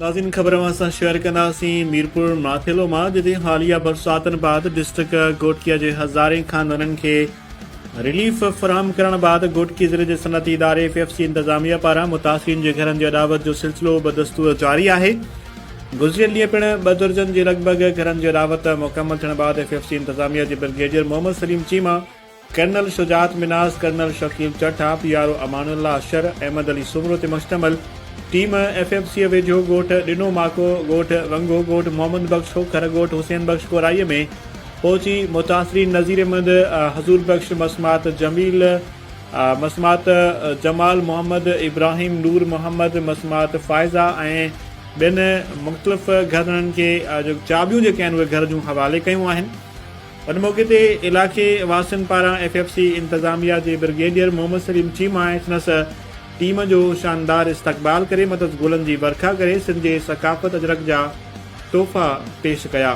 नाज़रीन ख़बर असां शेयर कंदासीं मीरपुर माथेलो मां, जिते हालिया बरसातनि बाद डिस्ट्रिक्ट गोटकीअ जे हज़ारे खानदाननि खे रिलीफ फराहम करण बाद गोटकी ज़िले जे सनअती इदारे FFC इंतज़ामिया पारां मुतासिरीन जे घरनि जी अॾावत जो सिलसिलो बदस्तूर जारी आहे। गुज़िरियल ॾींहुं पिणु ॿ दर्जन जे लॻभॻि घरनि जी अॾावत मुकमल थियण बाद FFC इंतज़ामिया जे brigadier Mohammad Saleem Cheema, colonel Shujaat Minhas, colonel Shakeel Chatta, PRO Amanulla अशर, अहमद अली सुमरो ते मुश्तमिल टीम FFC वेझो ॻोठ ॾिनो माको, ॻोठ वंगो, ॻोठ मोहम्मद बख्श खोखर, ॻोठ हुसैन बख्श कोराईअ में पहुची मुतासिरीन नज़ीर अहमद, हज़ूर बख्श, मसमात जमील, मसमात जमाल मोहम्मद, इब्राहिम नूर मोहम्मद, मसमात फ़ाइज़ा ऐं ॿियनि मुख़्तलिफ़ घरनि खे जो चाबियूं जेके आहिनि उहे घर जूं हवाले कयूं आहिनि। उन मौक़े ते इलाइक़े वासियुनि पारां FFC इंतज़ामिया जे ब्रिगेडियर मोहम्मद सलीम चीमा ऐं संदसि टीम जो शानदार इस्तक़बाल करे मदद गुलनि जी वर्खा करे सिंध जे सक़ाफ़त अजरक जा तोहफ़ा पेश कया।